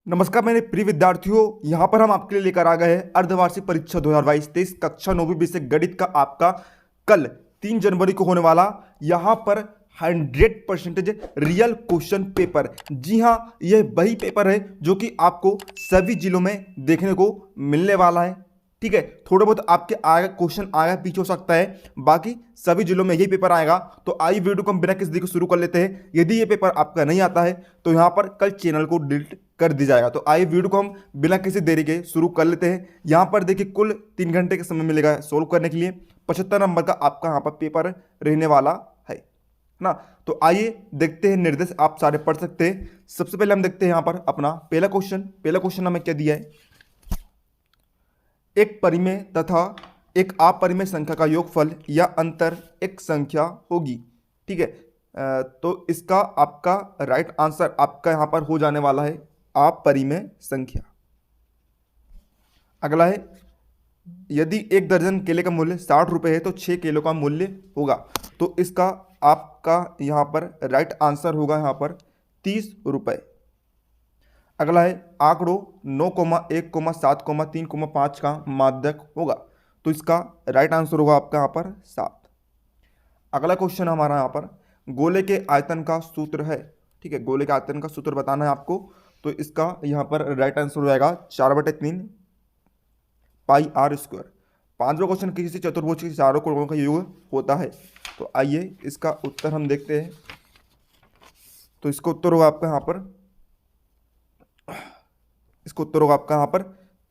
नमस्कार मेरे प्रिय विद्यार्थियों, यहाँ पर हम आपके लिए लेकर आ गए हैं अर्धवार्षिक परीक्षा 2022-23 कक्षा 9वीं विषय गणित का आपका कल 3 जनवरी को होने वाला यहाँ पर 100% रियल क्वेश्चन पेपर। जी हाँ, यह वही पेपर है जो कि आपको सभी जिलों में देखने को मिलने वाला है। ठीक है, थोड़ा बहुत आपके आगे क्वेश्चन आगे पीछे हो सकता है, बाकी सभी जिलों में यही पेपर आएगा। तो आइए वीडियो को हम बिना किसी को शुरू कर लेते हैं। यदि ये पेपर आपका नहीं आता है तो यहाँ पर कल चैनल को डिलीट कर दिया जाएगा। तो आइए वीडियो को हम बिना किसी देरी के शुरू कर लेते हैं। यहाँ पर देखिए कुल 3 घंटे का समय मिलेगा सोल्व करने के लिए। 75 नंबर का आपका यहाँ पर पेपर रहने वाला है ना। तो आइए देखते हैं, निर्देश आप सारे पढ़ सकते हैं। सबसे पहले हम देखते हैं यहाँ पर अपना पहला क्वेश्चन हमें क्या दिया है। एक परिमेय तथा एक अपरिमेय संख्या का योगफल या अंतर एक संख्या होगी। ठीक है, तो इसका आपका राइट आंसर आपका यहां पर हो जाने वाला है अपरिमेय संख्या। अगला है, यदि 1 दर्जन केले का मूल्य 60 रुपये है तो 6 किलो का मूल्य होगा। तो इसका आपका यहां पर राइट आंसर होगा यहां पर 30 रुपये। अगला है, आंकड़ों 9,1,7,3,5 का माध्यक होगा। तो इसका राइट आंसर होगा आपका यहाँ पर 7। अगला क्वेश्चन हमारा यहाँ पर गोले के आयतन का सूत्र है। ठीक है, गोले के आयतन का सूत्र बताना है आपको। तो इसका यहाँ पर राइट आंसर हो जाएगा 4/3 पाई आर स्क्वायर। 5वां क्वेश्चन, किसी चतुर्भुज के चारों कोणों का योग होता है। तो आइए इसका उत्तर हम देखते हैं। तो इसका उत्तर होगा आपका यहाँ पर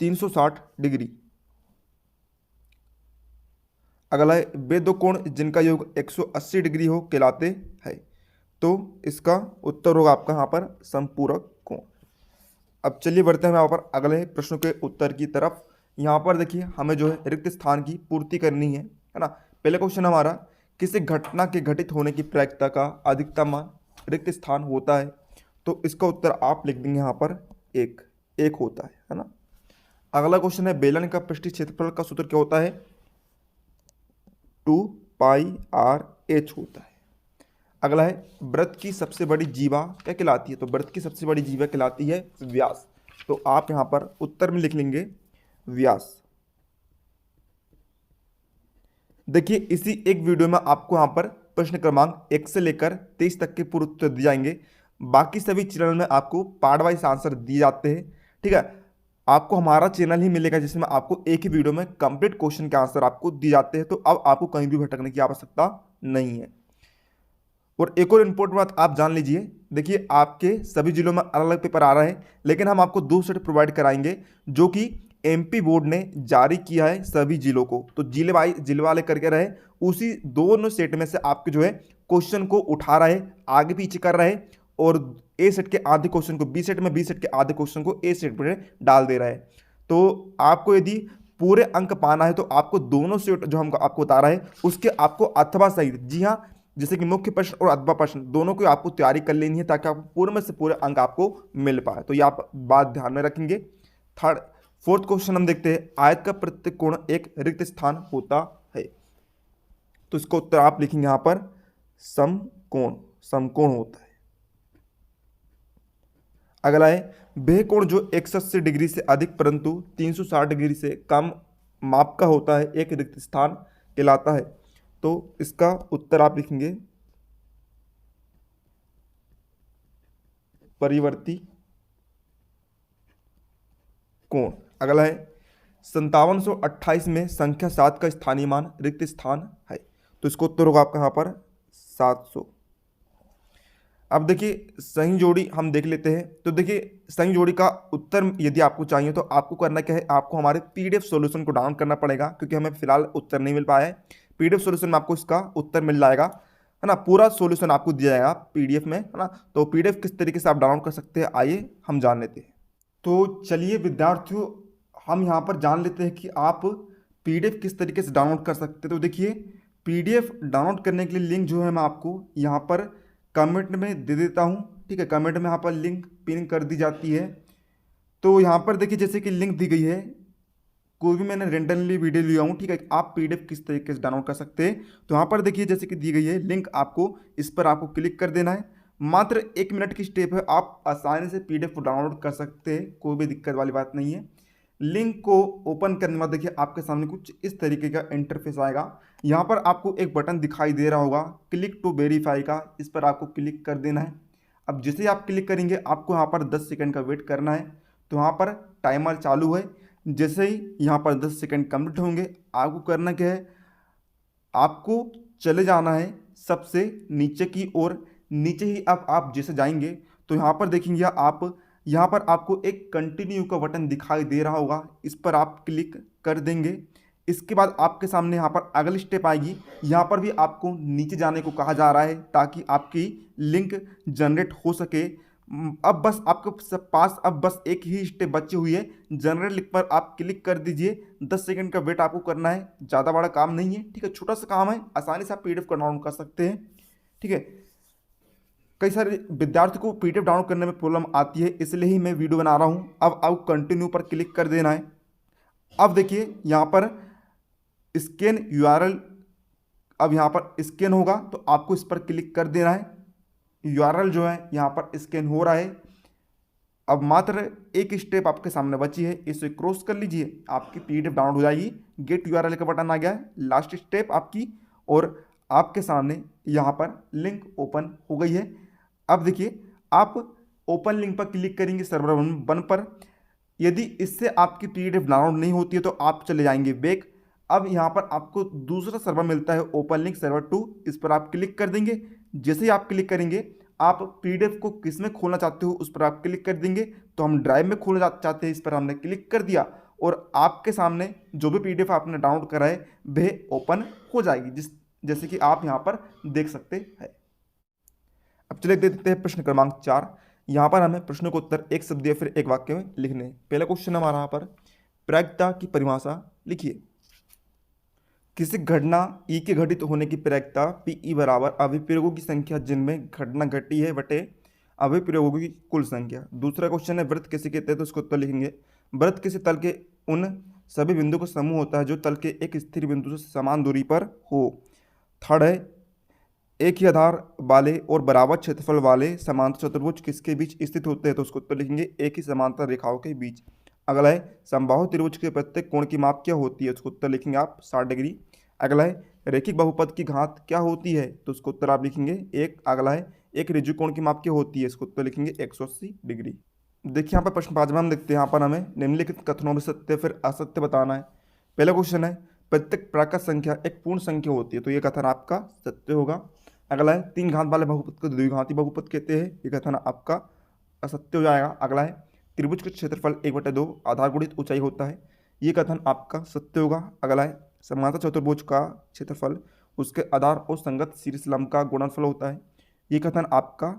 360 डिग्री। अगला है, वे दो कोण जिनका योग 180 डिग्री हो कहलाते हैं। तो इसका उत्तर होगा आपका यहाँ पर समपूरक कोण। अब चलिए बढ़ते हैं यहाँ पर अगले प्रश्नों के उत्तर की तरफ। यहाँ पर देखिए हमें जो है रिक्त स्थान की पूर्ति करनी है ना। पहले क्वेश्चन हमारा, किसी घटना के घटित होने की प्रायिकता का अधिकतम मान रिक्त स्थान होता है। तो इसका उत्तर आप लिख देंगे यहाँ पर एक होता है ना। अगला क्वेश्चन है, बेलन का पृष्ठीय क्षेत्रफल का सूत्र क्या होता है। 2πr/h होता है। अगला है, वृत्त की सबसे बड़ी जीवा क्या कहलाती है। तो वृत्त की सबसे बड़ी जीवा कहलाती है व्यास। तो आप यहां पर उत्तर में लिख लेंगे व्यास। देखिए इसी एक वीडियो में आपको यहां पर प्रश्न क्रमांक 1 से लेकर 23 तक के पूरे उत्तर दिए जाएंगे। बाकी सभी चैनल में आपको पार्ट वाइज आंसर दिए जाते हैं। ठीक है, आपको हमारा चैनल ही मिलेगा जिसमें आपको एक ही वीडियो में कंप्लीट क्वेश्चन के आंसर आपको दिए जाते हैं। तो अब आपको कहीं भी भटकने की आवश्यकता नहीं है। और एक और इम्पोर्टेंट बात आप जान लीजिए, देखिए आपके सभी जिलों में अलग अलग पेपर आ रहा है, लेकिन हम आपको 2 सेट प्रोवाइड कराएंगे जो कि एमपी बोर्ड ने जारी किया है सभी जिलों को। तो जिले वाले करके रहे, उसी दोनों सेट में से आपके जो है क्वेश्चन को उठा रहे, आगे पीछे कर रहे, और ए सेट के आधे क्वेश्चन को बी सेट में, बी सेट के आधे क्वेश्चन को ए सेट में डाल दे रहा है। तो आपको यदि पूरे अंक पाना है तो आपको दोनों सेट जो हम आपको बता रहा है उसके आपको अथवा सहित, जी हाँ, जैसे कि मुख्य प्रश्न और अथवा प्रश्न दोनों को आपको तैयारी कर लेनी है ताकि आपको पूरे में से पूरे अंक आपको मिल पाए। तो ये आप बात ध्यान में रखेंगे। फोर्थ क्वेश्चन हम देखते हैं, आयत का प्रत्येक कोण एक रिक्त स्थान होता है। तो इसका उत्तर आप लिखेंगे यहां पर समकोण होता है। अगला है, वह कोण जो 180 डिग्री से अधिक परंतु 360 डिग्री से कम माप का होता है एक रिक्त स्थान कहलाता है। तो इसका उत्तर आप लिखेंगे परिवर्ती कोण। अगला है, 5728 में संख्या 7 का स्थानीय मान रिक्त स्थान है। तो इसका उत्तर होगा आपका यहां पर 700। अब देखिए सही जोड़ी हम देख लेते हैं। तो देखिए सही जोड़ी का उत्तर यदि आपको चाहिए तो आपको करना क्या है, आपको हमारे पीडीएफ सॉल्यूशन को डाउनलोड करना पड़ेगा, क्योंकि हमें फिलहाल उत्तर नहीं मिल पाया है। पीडीएफ सॉल्यूशन में आपको इसका उत्तर मिल जाएगा, है ना। पूरा सॉल्यूशन आपको दिया जाएगा पीडीएफ में, है ना। तो पीडीएफ किस तरीके से आप डाउनलोड कर सकते हैं, आइए हम जान लेते हैं। तो चलिए विद्यार्थियों, हम यहाँ पर जान लेते हैं कि आप पीडीएफ किस तरीके से डाउनलोड कर सकते हैं। तो देखिए पीडीएफ डाउनलोड करने के लिए लिंक जो है मैं आपको यहाँ पर कमेंट में दे देता हूँ। ठीक है, कमेंट में यहाँ पर लिंक पिन कर दी जाती है। तो यहाँ पर देखिए जैसे कि लिंक दी गई है, कोई भी मैंने रेंडमली वीडियो लिया हूँ। ठीक है, आप पीडीएफ किस तरीके से डाउनलोड कर सकते हैं। तो यहाँ पर देखिए जैसे कि दी गई है लिंक, आपको इस पर आपको क्लिक कर देना है। मात्र 1 मिनट की स्टेप है, आप आसानी से PDF को डाउनलोड कर सकते हैं, कोई भी दिक्कत वाली बात नहीं है। लिंक को ओपन करने के बाद देखिए आपके सामने कुछ इस तरीके का इंटरफेस आएगा। यहाँ पर आपको एक बटन दिखाई दे रहा होगा क्लिक टू वेरीफाई का, इस पर आपको क्लिक कर देना है। अब जैसे ही आप क्लिक करेंगे आपको यहाँ पर 10 सेकंड का वेट करना है। तो यहाँ पर टाइमर चालू है, जैसे ही यहाँ पर 10 सेकंड कंप्लीट होंगे आपको करना क्या है, आपको चले जाना है सबसे नीचे की ओर। नीचे ही अब आप जैसे जाएंगे तो यहाँ पर देखेंगे आप, यहाँ पर आपको एक कंटिन्यू का बटन दिखाई दे रहा होगा, इस पर आप क्लिक कर देंगे। इसके बाद आपके सामने यहाँ पर अगली स्टेप आएगी, यहाँ पर भी आपको नीचे जाने को कहा जा रहा है ताकि आपकी लिंक जनरेट हो सके। अब बस आपके पास अब बस एक ही स्टेप बची हुई है, जनरल लिंक पर आप क्लिक कर दीजिए। 10 सेकंड का वेट आपको करना है, ज़्यादा बड़ा काम नहीं है, ठीक है, छोटा सा काम है, आसानी से आप PDF को डाउनलोड कर सकते हैं, ठीक है। कई सारे विद्यार्थी को PDF डाउनलोड करने में प्रॉब्लम आती है, इसलिए ही मैं वीडियो बना रहा हूँ। अब आप कंटिन्यू पर क्लिक कर देना है। अब देखिए यहाँ पर स्कैन URL, अब यहाँ पर स्कैन होगा तो आपको इस पर क्लिक कर देना है। URL जो है यहाँ पर स्कैन हो रहा है। अब मात्र एक स्टेप आपके सामने बची है, इसे क्रॉस कर लीजिए, आपकी PDF डाउनलोड हो जाएगी। गेट URL का बटन आ गया है, लास्ट स्टेप आपकी, और आपके सामने यहाँ पर लिंक ओपन हो गई है। अब देखिए आप ओपन लिंक पर क्लिक करेंगे सर्वर 1 पर। यदि इससे आपकी PDF डाउनलोड नहीं होती है तो आप चले जाएंगे बैक। अब यहाँ पर आपको दूसरा सर्वर मिलता है ओपन लिंक सर्वर 2, इस पर आप क्लिक कर देंगे। जैसे ही आप क्लिक करेंगे आप PDF को किस में खोलना चाहते हो उस पर आप क्लिक कर देंगे। तो हम ड्राइव में खोलना चाहते हैं, इस पर हमने क्लिक कर दिया और आपके सामने जो भी PDF आपने डाउनलोड करा है वह ओपन हो जाएगी, जैसे कि आप यहाँ पर देख सकते हैं। अब चलिए देखते हैं प्रश्न क्रमांक 4। यहाँ पर हमें प्रश्न को उत्तर एक शब्द या फिर एक वाक्य में लिखने हैं। पहला क्वेश्चन हमारा यहाँ पर प्रायिकता की परिभाषा लिखिए। किसी घटना ई के घटित होने की प्रायिकता PE बराबर अभिप्रयोगों की संख्या जिनमें घटना घटी है बटे अभिप्रयोगों की कुल संख्या। दूसरा क्वेश्चन है वृत्त किसे कहते हैं, तो उसको उत्तर लिखेंगे। वृत्त किसी तल के उन सभी बिंदु का समूह होता है जो तल के एक स्थिर बिंदु से समान दूरी पर हो। थर्ड है एक ही आधार वाले और बराबर क्षेत्रफल वाले समांतर चतुर्भुज किसके बीच स्थित होते हैं, तो उसको उत्तर लिखेंगे एक ही समांतर रेखाओं के बीच। अगला है समबाहु त्रिभुज के प्रत्येक कोण की माप क्या होती है, उसको उत्तर लिखेंगे आप 60 डिग्री। अगला है रैखिक बहुपद की घात क्या होती है, तो उसको उत्तर आप लिखेंगे 1। अगला है एक ऋजु कोण की माप क्या होती है, इसको उत्तर लिखेंगे 180 डिग्री। देखिए यहाँ पर प्रश्न 5 में हम देखते हैं, यहाँ पर हमें निम्नलिखित कथनों में सत्य फिर असत्य बताना है। पहला क्वेश्चन है प्रत्येक प्राकृत संख्या एक पूर्ण संख्या होती है, तो ये कथन आपका सत्य होगा। अगला है 3 घात वाले बहुपद को द्विघाती बहुपद कहते हैं, ये कथन आपका असत्य हो जाएगा। अगला है त्रिभुज का क्षेत्रफल 1/2 आधार गुणित ऊंचाई होता है, ये कथन आपका सत्य होगा। अगला है समांतर चतुर्भुज का क्षेत्रफल उसके आधार और संगत शीर्ष लंब का गुणनफल होता है, ये कथन आपका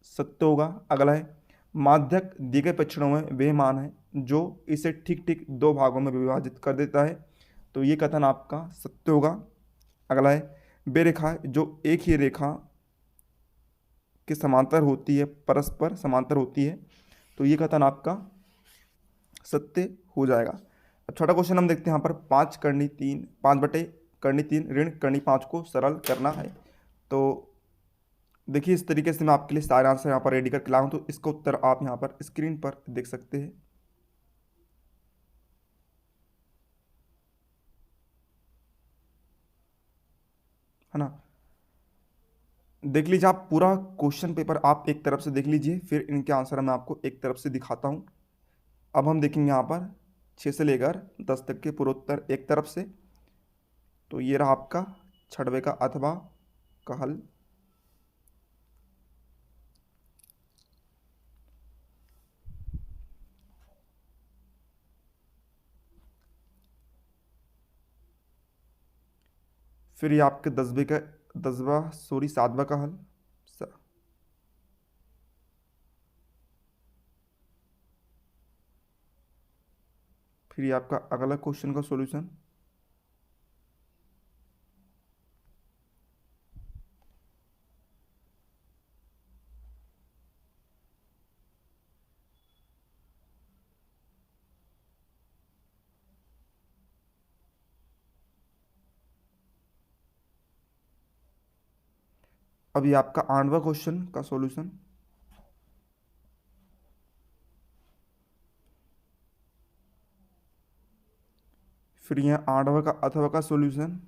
सत्य होगा। अगला है माध्यक दिए गए परीक्षणों में वह मान है जो इसे ठीक ठीक 2 भागों में विभाजित कर देता है, तो ये कथन आपका सत्य होगा। अगला है वे रेखा जो एक ही रेखा के समांतर होती है, परस्पर समांतर होती है, तो ये कथन आपका सत्य हो जाएगा। अब छोटा क्वेश्चन हम देखते हैं यहाँ पर 5 करनी 3 5 बटे करनी 3 ऋण करनी 5 को सरल करना है। तो देखिए इस तरीके से मैं आपके लिए सारे आंसर यहाँ पर रेडी करके लाऊँ, तो इसका उत्तर आप यहाँ पर स्क्रीन पर देख सकते हैं, है ना। देख लीजिए आप पूरा क्वेश्चन पेपर आप एक तरफ से देख लीजिए, फिर इनके आंसर मैं आपको एक तरफ से दिखाता हूँ। अब हम देखेंगे यहाँ पर 6 से लेकर 10 तक के पूरे उत्तर एक तरफ से, तो ये रहा आपका 6वें का अथवा का हल। फिर ये आपके 7वां का हल। फिर ये आपका अगला क्वेश्चन का सॉल्यूशन। अभी आपका 8वां क्वेश्चन का सॉल्यूशन। फिर यहाँ 8वां का अथवा का सॉल्यूशन।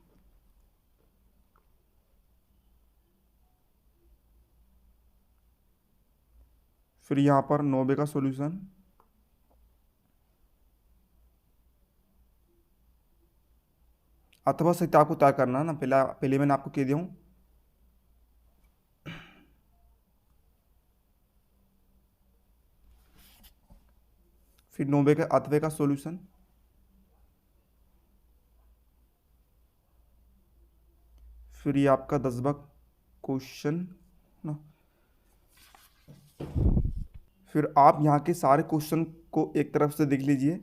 फिर यहाँ पर 9वें का सॉल्यूशन। अथवा सहित आपको तय करना है ना, पहले पहले मैंने आपको कह दिया हूँ। फिर 9वें के अथवे का सॉल्यूशन। फिर ये आपका 10वां क्वेश्चन ना। फिर आप यहाँ के सारे क्वेश्चन को एक तरफ से देख लीजिए।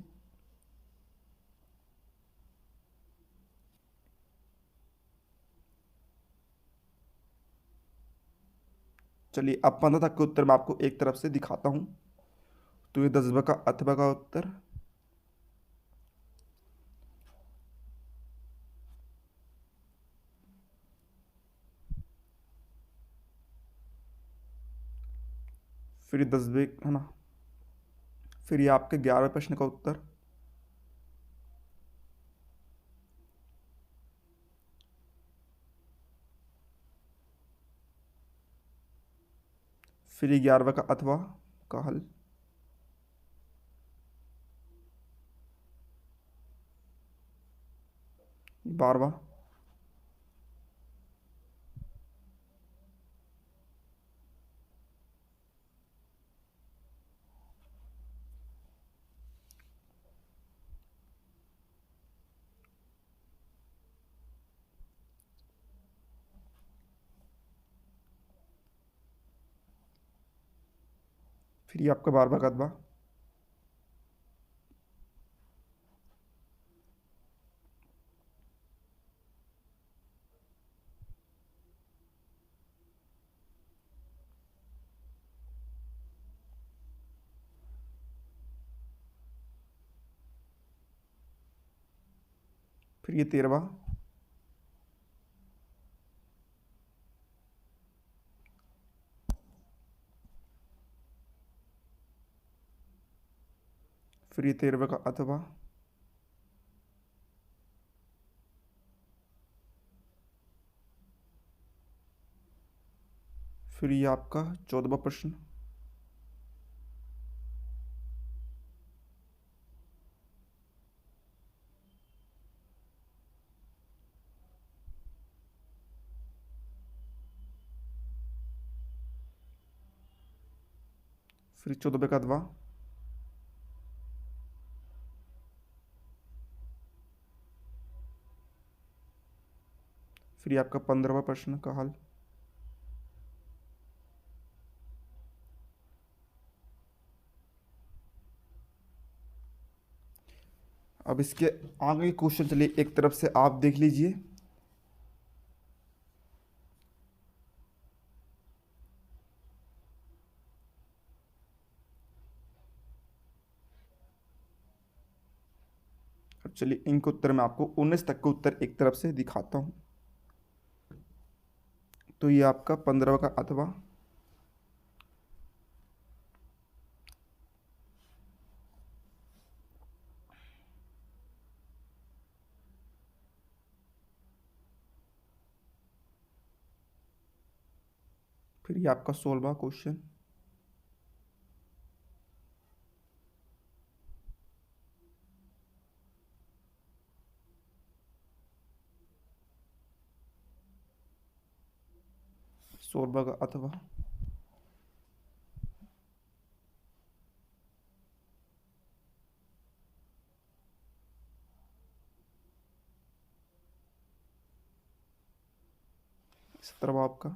चलिए अब 15 तक के उत्तर मैं आपको एक तरफ से दिखाता हूँ। तो ये 10वां का अथवा का उत्तर। फिर ये 10वें है ना। फिर ये आपके 11वें प्रश्न का उत्तर। फिर ये 11वां का अथवा का हल। बारवा। फिर ये आपका 12वां का अथवा। फिर ये 13वां। फिर ये 13वें का अथवा। फिर ये आपका 14वां प्रश्न। फिर 14वें का अथवा। फिर ये आपका 15वां प्रश्न का हल। अब इसके आगे क्वेश्चन चलिए एक तरफ से आप देख लीजिए। अब चलिए इनके उत्तर मैं आपको 19 तक के उत्तर एक तरफ से दिखाता हूँ। तो ये आपका 15वां का अथवा। फिर ये आपका 16वां क्वेश्चन। सोलवा का अथवा। सत्रहवा आपका।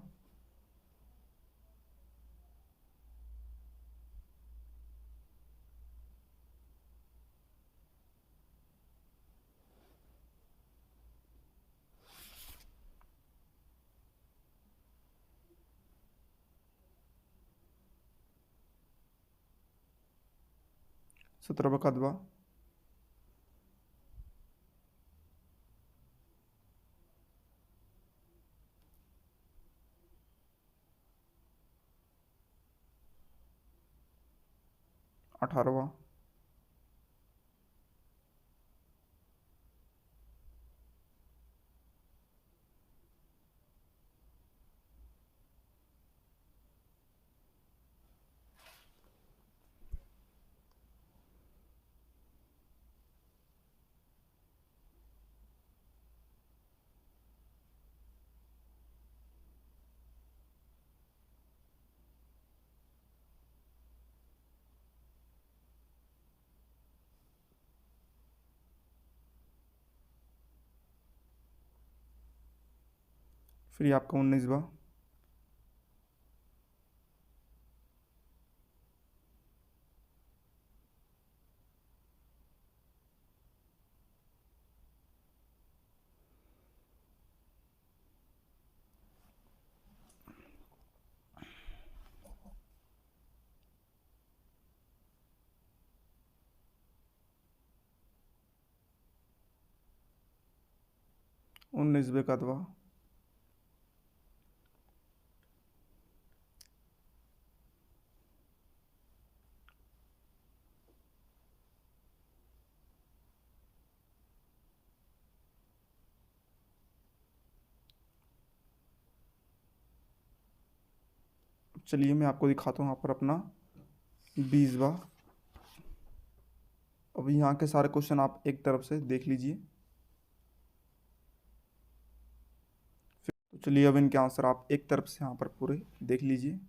सत्रहवा का अथवा। 18वां, फिर ये आपका 19वां, 19वें का दवा, चलिए मैं आपको दिखाता हूँ यहाँ पर अपना 20वां। अब यहाँ के सारे क्वेश्चन आप एक तरफ से देख लीजिए। तो चलिए अब इनके आंसर आप एक तरफ से यहाँ पर पूरे देख लीजिए।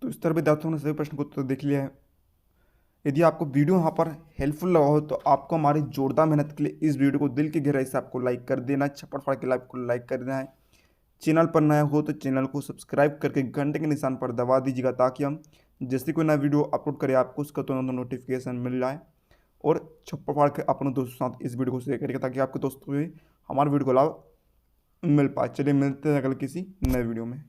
तो इस तरह विद्यार्थियों ने सभी प्रश्न को उत्तर देख लिया है। यदि आपको वीडियो यहाँ पर हेल्पफुल लगा हो तो आपको हमारी जोरदार मेहनत के लिए इस वीडियो को दिल की गहराई से आपको लाइक कर देना है, छप्पड़ फाड़ के लाइक को लाइक कर देना है। चैनल पर नया हो तो चैनल को सब्सक्राइब करके घंटे के निशान पर दबा दीजिएगा, ताकि हम जैसे कोई नया वीडियो अपलोड करें आपको उसका तुरंत नोटिफिकेशन मिल जाए। और छप्पड़ फाड़ के अपने दोस्तों के साथ इस वीडियो को शेयर करिएगा, ताकि आपके दोस्तों को भी हमारे वीडियो को लाभ मिल पाए। चलिए मिलते हैं अगले किसी नए वीडियो में।